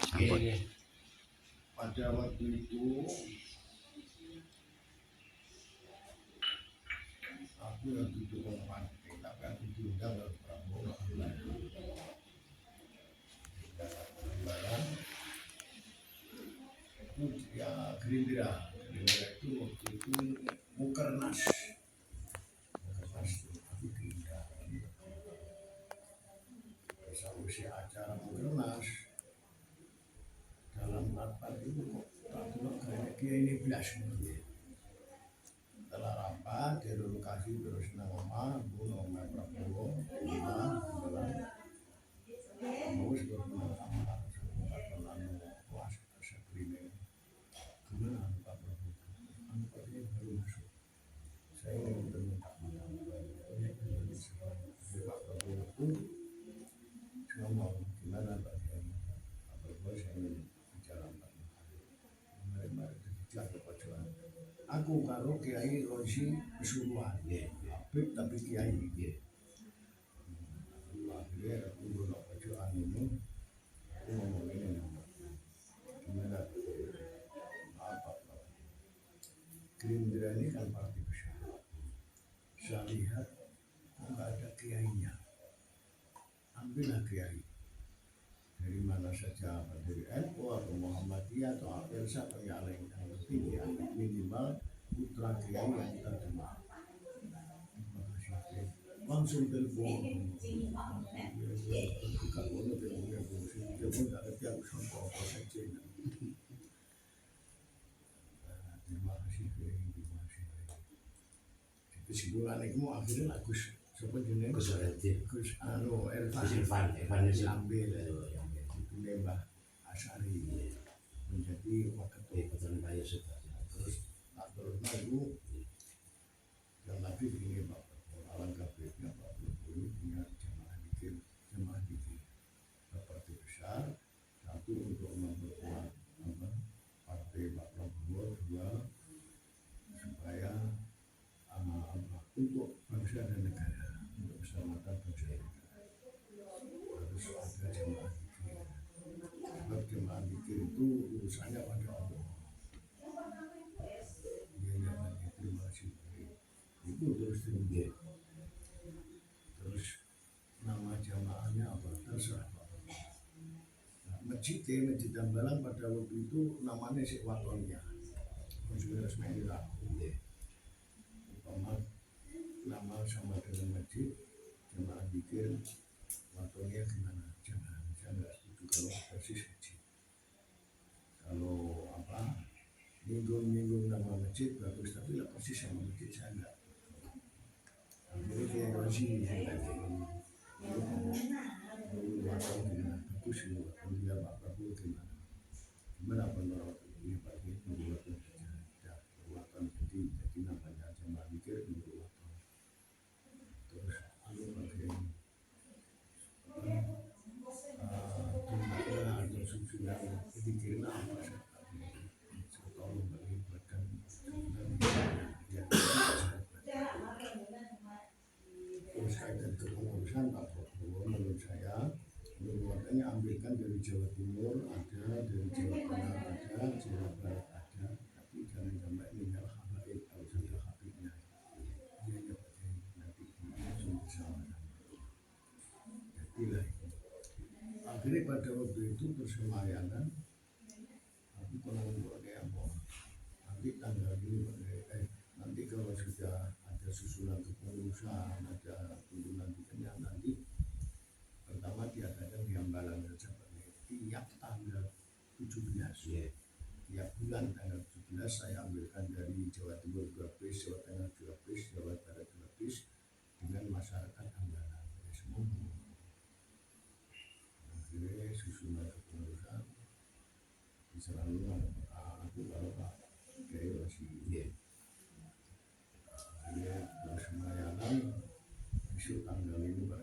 Ampun. Pada waktu itu aku yang duduk pantai, tapi aku diundang oleh Prabowo Gambaran itu ya Gerindra itu waktu itu Mukernas itu aku Gerindra. Terus acara Mukernas dalam rapat itu kok kayak ini belas setelah rapat direlokasi terus nama nama Prabowo Prabowo sudah pernah sama kelas sekeliling gimana Pak Prabowo ini baru masuk saya ingin bertemu Pak Prabowo itu ngomong gimana Pak Prabowo saya ingin bicara Pak mari kita perjuangan aku karo Kiai Rosi Kesuruhan Habib tapi Kiai akhirnya aku berdoa perjuangan ini aku ngomong ini gimana apa Gerindra ini kan partai besar saya lihat kok nggak ada kiainya ambillah kiai dari mana saja dari NU atau Muhammadiyah atau Al-Irsa atau yang lain yang penting ya minimal putra kiai yang kita terima langsung telepon kalau teleponnya telepon nggak ada yang contoh apa saja terima kasih terima kasih kesimpulan itu akhirnya Gus siapa jenis Gus Irfan diambil itu Mbah Asyari menjadi wakil terus itu dan lagi ini Pak alangkah baiknya Pak Prabowo punya jemaah dikir partai besar satu untuk memperkuat partai Pak Prabowo dua supaya untuk bangsa dan negara untuk keselamatan bangsa dan negara harus ada jemaah dikir sebab jemaah dikir itu urusannya pada Allah dia terima kasih itu terus nama jamaahnya apa terserah Pak. Masjid Dambalang pada waktu itu namanya si Watonia Maksudnya Resmaila umpama nama sama dengan masjid jamaah dikir Watonia gimana jangan saya nggak setuju kalau persis masjid kalau apa minggu nama masjid bagus tapi lah persis sama masjid saya nggak akhirnya kayak Rosi saya bagus ini dia Pak Prabowo gimana pendapat ini Pak membuat perbuatan jadi namanya jamaah dikir membuat terus lalu pakai tindakan atau susulan dikirim apa tolong melibatkan terus kaitan kepengurusan Pak Prabowo menurut saya perbuatannya ambilkan dari Jawa Timur ada dari Jawa Tengah ada Jawa Barat ada tapi jangan sampai meninggal habaib harus ada habibnya dia nanti langsung bersama-sama jadilah akhirnya pada waktu itu persemayanan aku kalau buat kayak apa nanti tanggal ini nanti kalau sudah ada susulan kepengurusan ada turunan nanti pertama diadakan di Hambalang tiap tanggal 17 tiap bulan tanggal 17 saya ambilkan dari Jawa Timur 2 bis, Jawa Tengah 2 bis, Jawa Barat 2 bis dengan masyarakat Hambalang semua akhirnya susunan kepengurusan selalu aku kalau Pak Kiai masih akhirnya bersemayanan besok tanggal ini Pak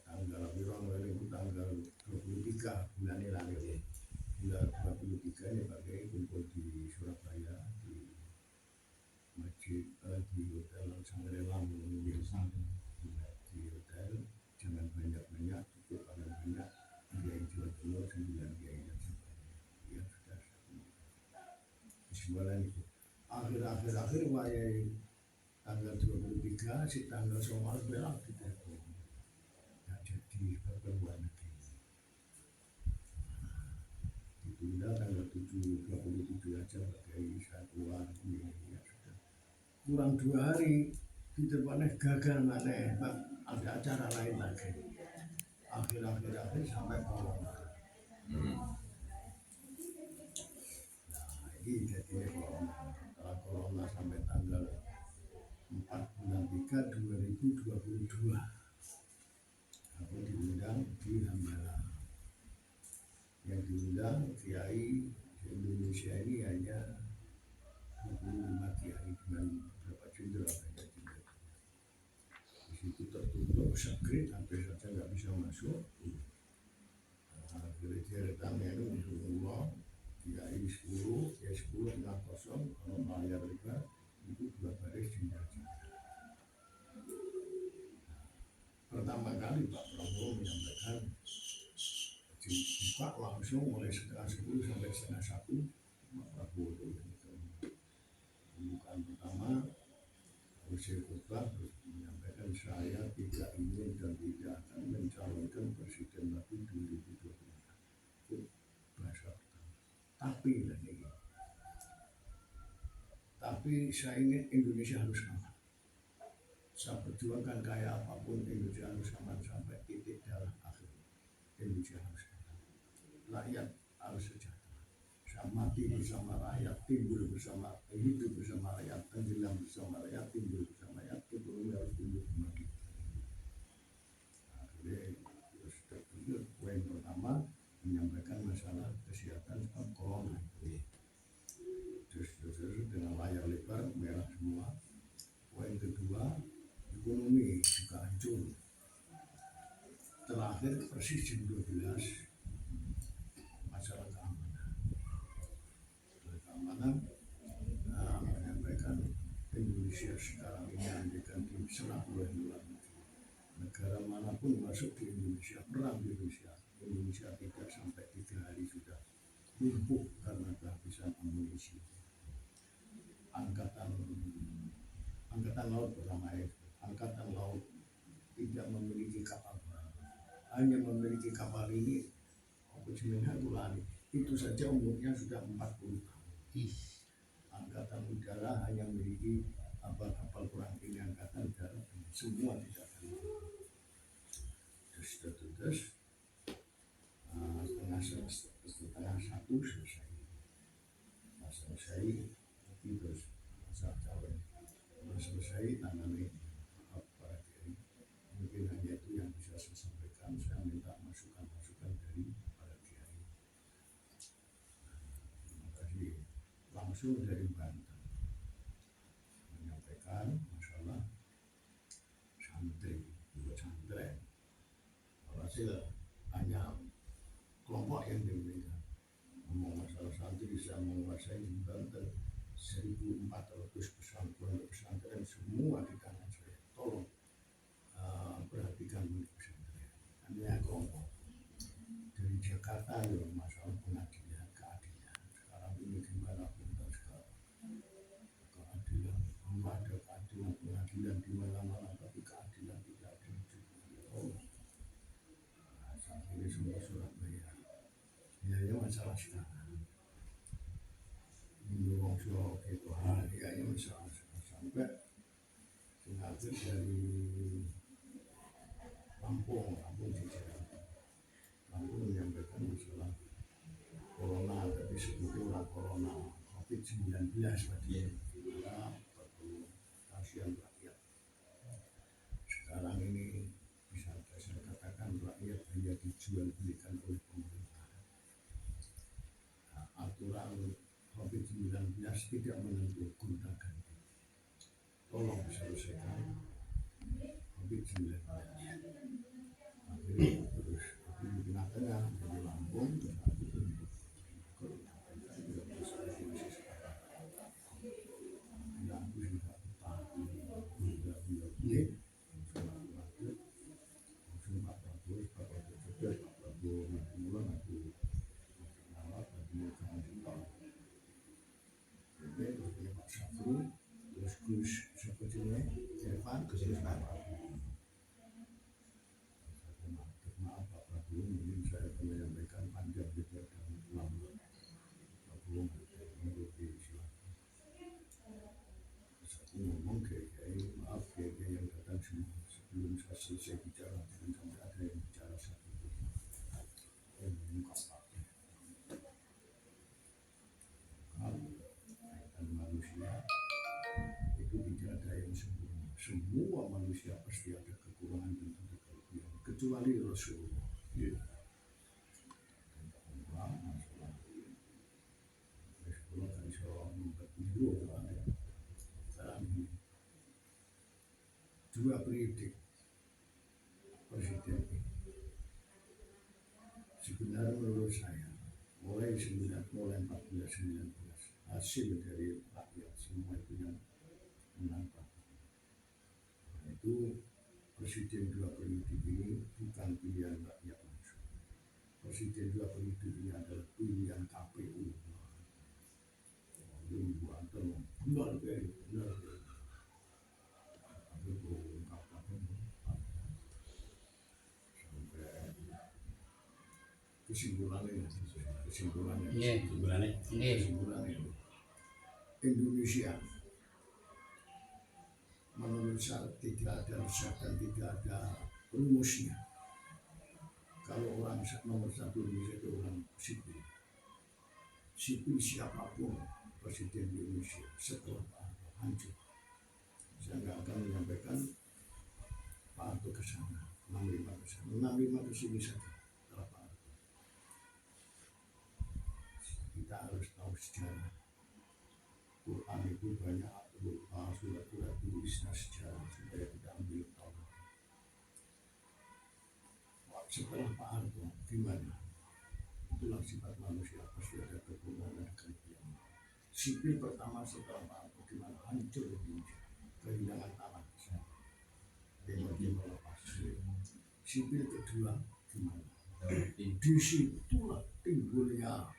tanggal itu tanggal 23 bulan ini lahir bulan 23 ini Pak Kiai kumpul di Surabaya di masjid di hotel Shangri-La di hotel jangan banyak-banyak cukup banyak Kiai Jawa Timur 9 Kiai jualan itu akhir wayai tanggal 23 si tanggal 9 belak kita nggak jadi pertemuan lagi ditunda tanggal 27 aja pakai saya keluar ini ya sudah kurang 2 hari di depannya gagal mana ada acara lain lagi akhir sampai corona. Ini jadi setelah corona sampai tanggal 4 bulan 3 2022 aku diundang di Hambala yang diundang kiai di Indonesia ini hanya 25 kiai dengan beberapa jenderal saja di situ tertutup sekret hampir saja nggak bisa masuk gereja retamnya itu untuk Allah kiai 10 tengah kosong kalau layar lebar itu 2 baris jenderal. Pertama kali Pak Prabowo menyampaikan dibuka langsung mulai setengah 10 sampai setengah 1 Pak Prabowo itu pembukaan pertama usai khutbah terus menyampaikan saya tidak ingin dan tidak akan mencalonkan presiden lagi 2024 itu bahasa pertama tapi saya ingin Indonesia harus aman. Saya perjuangkan kayak apapun Indonesia harus aman sampai titik darah akhir. Indonesia harus aman. Rakyat harus sejahtera. Saya mati bersama rakyat, timbul bersama, hidup bersama rakyat, tenggelam bersama rakyat, timbul bersama rakyat, ekonomi harus tumbuh kembali. Akhirnya terus poin pertama menyampaikan masalah kesehatan corona. Terus dengan layar lebar merah semua. Poin kedua ekonomi juga hancur. Terakhir persis jam 12 masalah keamanan menyampaikan Indonesia sekarang ini andaikan diserang oleh luar negeri negara manapun masuk di Indonesia perang di Indonesia tidak sampai 3 hari sudah lumpuh karena kehabisan amunisi. Angkatan laut pertama itu angkatan laut tidak memiliki kapal hanya memiliki kapal ini itu saja umurnya sudah 40 tahun. Angkatan udara hanya memiliki kapal perang ini angkatan udara semua tidak ada. Terus setengah 1 selesai terus masa calon selesai tangani para kiai mungkin hanya itu yang bisa saya sampaikan. Saya minta masukan dari para kiai. Terima kasih langsung dari Banten menyampaikan masalah pesantren. Hasil hanya kelompok yang berbeda. Ngomong masalah santri saya menguasai di Banten 1.400 pesantren semua di tangan saya. Tolong perhatikan pesantren. Hanya kelompok dari Jakarta ya masalah pengadilan keadilan. Sekarang ini gimana pun sekarang keadilan ada keadilan pengadilan di mana-mana tapi keadilan tidak ada di Tolong. Saat ini semua Surabaya. Ya masalah sekarang. Mendorong soal itu harganya masalah sampai sengaja dari Lampung di Jakarta. Lampung menyampaikan masalah corona tapi sebetulnya corona COVID-19 tadi karena perlu kasihan rakyat. Sekarang ini bisa saya katakan rakyat hanya dijual belikan oleh pemerintah. Aturan COVID-19 tidak menentu gonta ganti. Tolong selesaikan COVID-19. Akhirnya terus di tengah-tengah dari Lampung manusia pasti ada kekurangan dan ada kelebihan, kecuali Rasulullah. Ya. Dua periode presiden sebenarnya menurut saya mulai 1419 hasil dari rakyat semua itu yang menang. Itu presiden dua periode ini bukan pilihan rakyat langsung. Presiden dua periode ini adalah pilihan KPU. Ibu Anton benar kesimpulannya Indonesia menurut saya tidak ada resep dan tidak ada rumusnya. Kalau orang nomor satu Indonesia itu orang sipil siapapun presiden di Indonesia setelah Pak Harto hancur. Saya nggak akan menyampaikan Pak Harto ke sana 65 ke sini saja. Kita harus tahu sejarah. Quran itu banyak surat-surat tulisnya sejarah supaya kita ambil tahu. Setelah Pak Harto gimana? Itulah sifat manusia, pasti ada kekurangan dan kelebihan. Sipil pertama setelah Pak Harto gimana? Hancur Indonesia, kehilangan tanah besar. Dia melepas. Sipil kedua gimana? Di situlah timbulnya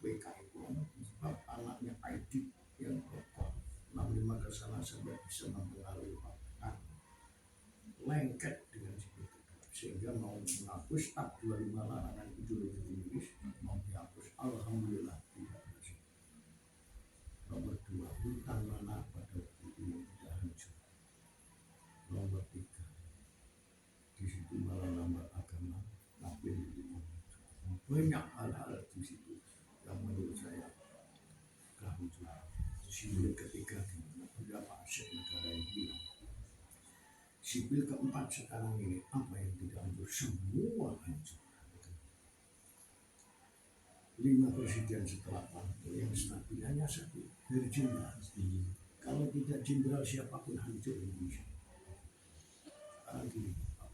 PKI sebab anaknya ID yang kokoh 65 ke sana sampai bisa mempengaruhi Pak lengket dengan sipil kedua sehingga mau menghapus TAP 25 larangan ideologi Inggris mau dihapus. Alhamdulillah tidak berhasil. Nomor 2 hutan mana pada waktu itu tidak hancur. Nomor 3 di situ malah nama agama tapi banyak hal-hal di situ yang menurut saya kehancuran. Sipil ketiga beberapa aset negara yang hilang. Sipil keempat sekarang ini apa yang tidak hancur? Semua hancur. 5 presiden setelah Pak Harto yang stabil hanya satu dari jenderal. Kalau tidak jenderal siapapun hancur Indonesia. Sekarang gini Pak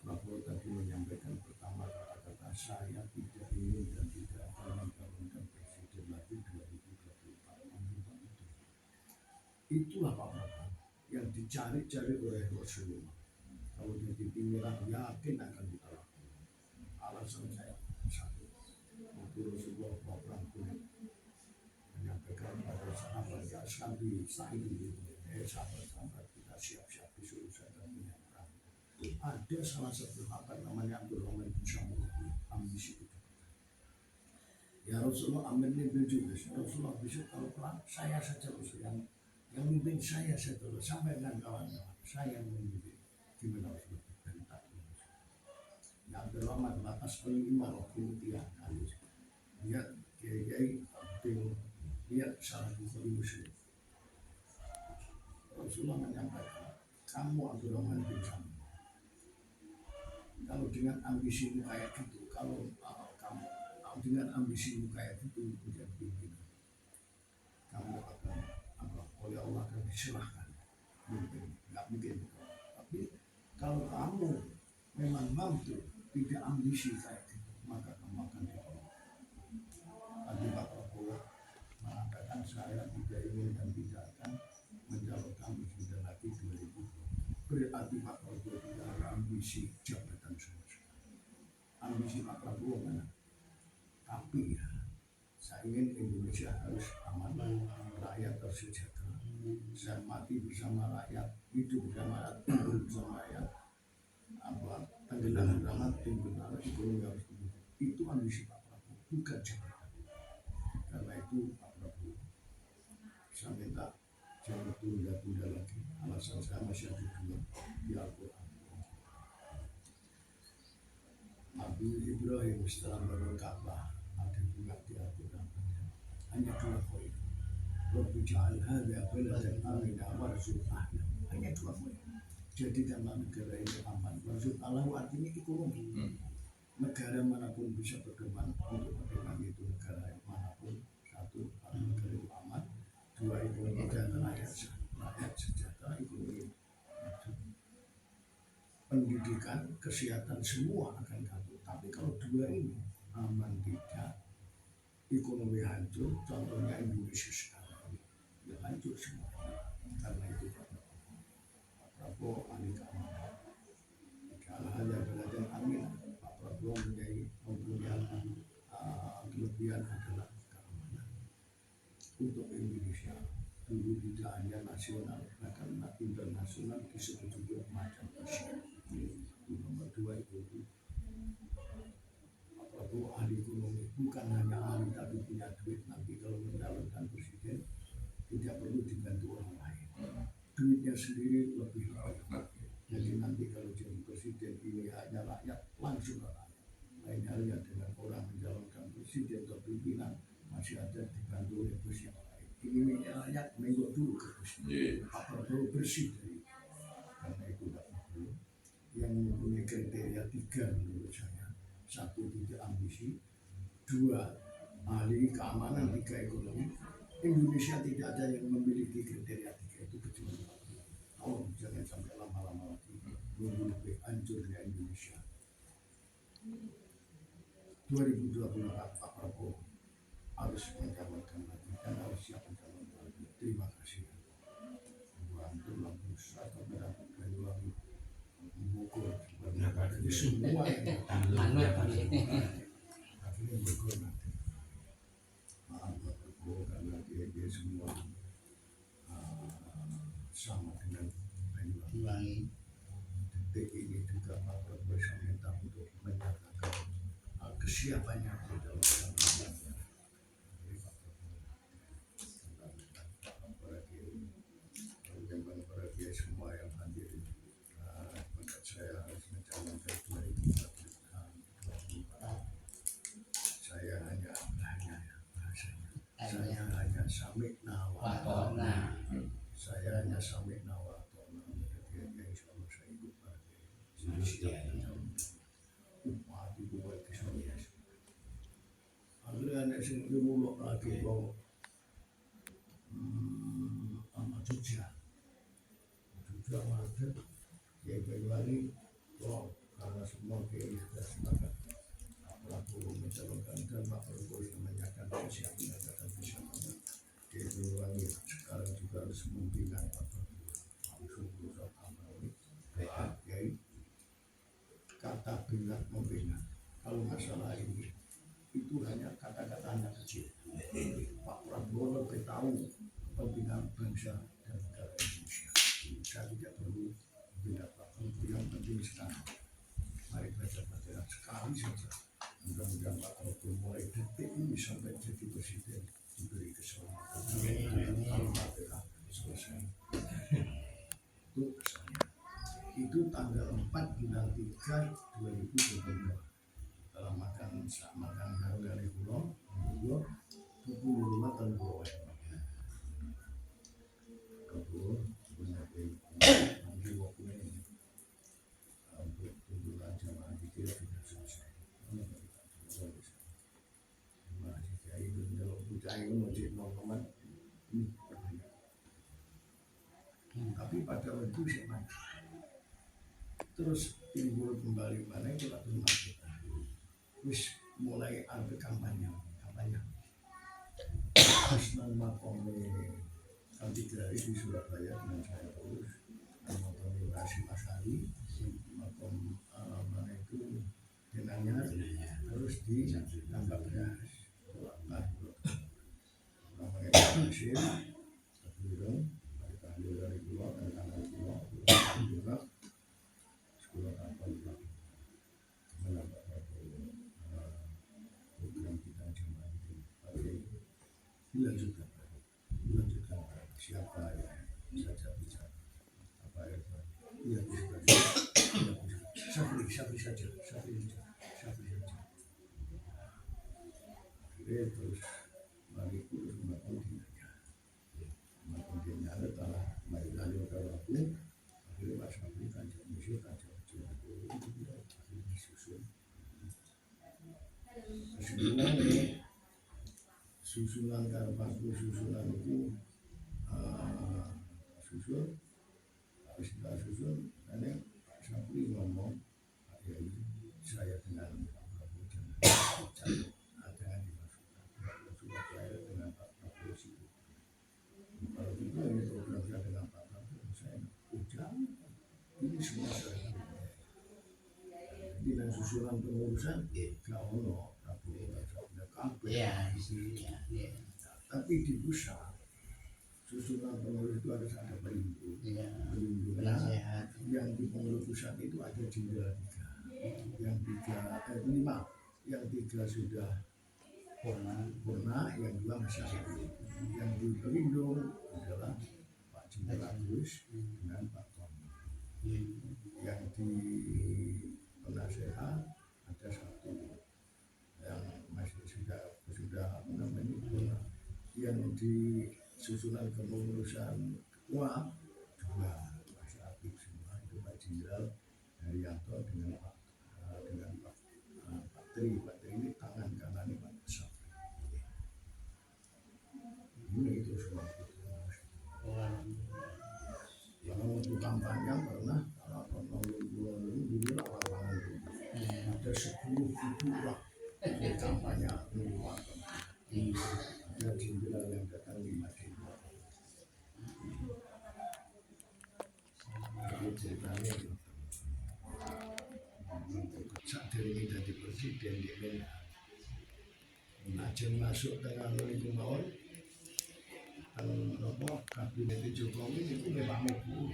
Prabowo tadi menyampaikan pertama kata-kata saya tidak ingin dan tidak akan mencalonkan presiden lagi 2024. Itulah Pak Prabowo yang dicari-cari oleh Rasulullah. Kalau dia dipilih yakin akan dikalahkan. Alasan saya satu, waktu Rasulullah Pak Prabowo menyampaikan pada sahabat Ashabi Sa'idi, sahabat-sahabat kita siap-siap disuruh saya punya perang. Ada salah satu sahabat namanya Abdurrahman bin Syamul, ambisi itu. Ya Rasulullah amin juga. Rasulullah besok kalau perang saya saja yang memimpin saya terus sampai dengan kawan-kawan saya yang memimpin. Gimana Rasulullah? Ya Abdurrahman batas kelima waktu dia halus. Lihat kiai lihat salah Bukhari Muslim. Rasulullah menyampaikan, kamu Abdurrahman bin Syamul, kalau dengan ambisimu kayak gitu, kalau kamu dengan ambisimu kayak gitu menjadi pimpinan, kamu akan oleh Allah akan diserahkan. Nggak mungkin. Tapi kalau kamu memang mampu tidak ambisi kayak gitu, maka kamu akan ditolong. Tadi Pak Prabowo mengatakan saya tidak ingin dan tidak akan mencalonkan presiden lagi 2020. Berarti Pak Prabowo tidak ada ambisi jabatan sama sekali. Ambisi Pak Prabowo mana? Tapi ya, saya ingin Indonesia harus aman, rakyat tersejahtera. Saya mati bersama rakyat, hidup bersama rakyat, tidur bersama rakyat. Tenggelam bersama timbul ekonomi harus tumbuh. Itu ambisi Pak Prabowo, bukan jabatan. Karena itu Pak Prabowo, saya minta jangan tunda-tunda lagi. Alasan saya masih ada 2 di Al-Quran. Nabi Ibrahim setelah bangun Ka'bah ada bunga di Al-Quran hanya 2 poin. Wabijaal hadza baladan amina warzuq ahla. Hanya dua poin. Jadikanlah negara ini aman. Warzuq Allah artinya ekonomi. Negara manapun bisa berkembang untuk bagaimana itu negara manapun. Satu, negara itu aman. Dua, ekonomi dan rakyat sejahtera, ekonomi, pendidikan, kesehatan semua akan kabur. Tapi kalau dua ini aman tidak, ekonomi hancur, contohnya Indonesia sekarang ini, ya hancur semua. Karena itu Pak Prabowo ahli keamanan. Kalau hanya belajar amin, Pak Prabowo mempunyai kelebihan adalah keamanan untuk Indonesia. Dulu tidak hanya nasional, bahkan internasional disebut juga macam Asia. Nomor dua itu Pak Prabowo ahli ekonomi, bukan hanya ahli tapi punya duit. Nanti kalau mencalonkan presiden tidak perlu dibantu orang lain, duitnya sendiri lebih banyak. Jadi nanti kalau jadi presiden ini hanya rakyat, langsung ke rakyat. Lain halnya dengan orang mencalonkan presiden atau pimpinan masih ada dibantu oleh bos yang lain. Ini rakyat menggok dulu ke presiden. Pak Prabowo bersih dari itu. Karena itu Pak Prabowo yang mempunyai kriteria tiga menurut saya. Satu, tidak ambisi. Dua, ahli keamanan. Tiga, ekonomi. Indonesia tidak ada yang memiliki kriteria tiga itu kecuali Pak Prabowo. Oh, jangan sampai lama-lama lagi nunggu lebih hancurnya Indonesia. 2024 Pak Prabowo harus mencalonkan lagi dan harus siap mencalonkan lagi. Terima kasih. Bantu lampu serta merah Banyuwangi, Bogor, jadi semua akhirnya Bogor nanti. Maaf Pak Prabowo karena dia semua sama dengan Banyuwangi. Detik ini juga Pak Prabowo saya minta untuk menyatakan kesiapannya dalam kampanye. Para dia semua yang hadir, saya harus mencalonkan 2024. Saya hanya samik nawatona. Saya hanya samik nawatona. Jadi insya Allah saya ikut partai. Saya siap mencalonkan. Itu buat kesulitan. Akhirnya anak sing muluk lagi kok sama Jogja ada ya Banyuwangi kok karena semua kayak sudah sepakat Pak Prabowo mencalonkan dan Pak Prabowo yang menanyakan siapa yang akan bisa di Banyuwangi. Sekarang juga harus membina Pak Prabowo langsung berusaha Amrawi Kiai kata bina membina. Kalau masalah ini itu hanya kata-katanya kecil. Pak Prabowo lebih tahu pembinaan bangsa dan negara Indonesia. Saya tidak perlu membina Pak Prabowo. Yang penting sekarang mari baca sekali saja. Mudah-mudahan Pak Prabowo mulai detik ini sampai jadi presiden diberi keselamatan. Alhamdulillah selesai. Itu kesannya. Itu tanggal 4 bulan 3 2022. Dalam makan hari pulau, pulau 25 tahun pulau. Kabur punya nanti waktunya ini untuk kunjungan jamaah kita sudah selesai. Masih kiai kalau bucai masih teman-teman ini banyak. Tapi pada waktu itu siapa? Terus timbul kembali mana itu waktu kita. Terus mulai ada kampanye. Asnan Makome Kantiga di Surabaya dengan saya terus Makome Rasim Asari Makom mana itu dengannya terus di Tambak Beras namanya Rasim Sebelum mereka ambil dari pulau dan tanggal pulau juga sekolah kapal menambah program kita jemaah itu dilanjutkan siapa yang saja bicara apa ya Syafri saja akhirnya terus bagi kurus rumah dinanya intinya adalah baik dari kalau aku akhirnya Pak Sabri kancam musuh kancam Jawa itu tidak akhirnya disusun sebenarnya susunan karpaku susunan itu susun habis kita susun ada Pak Sabri ngomong ya ini saya dengan Pak Prabowo jangan dimasukkan sudah saya dengan Pak Prabowo sih kalau itu ini program saya dengan Pak Prabowo saya jangan ini semua saya dengan susunan pengurusan gak ono Prabowo Iya, di sini ya. tapi di pusat susunan pengurus itu harus ada pelindung Iya. pelindungnya Penasehat. yang di pengurus pusat itu ada jenderal 3 yang 5 yang 3 sudah purna yang 2 masih aktif yang di pelindung adalah Pak Jenderal Agus dengan Pak Tommy yang di penasehat ada 1 yang masih sudah namanya yang di susunan kepengurusan ketua 2 masih aktif semua itu Pak Jenderal Haryanto dengan Pak Tri ini tangan kanannya Pak Sabri ini itu semua kalau untuk kampanye pernah kalau dulu lapangan ada 10 orang kampanye ada jenderal yang datang 5.000 itu ceritanya saat ini jadi presiden di Aceh masuk tengah itu bawah kalau kabinet Jokowi itu memang itu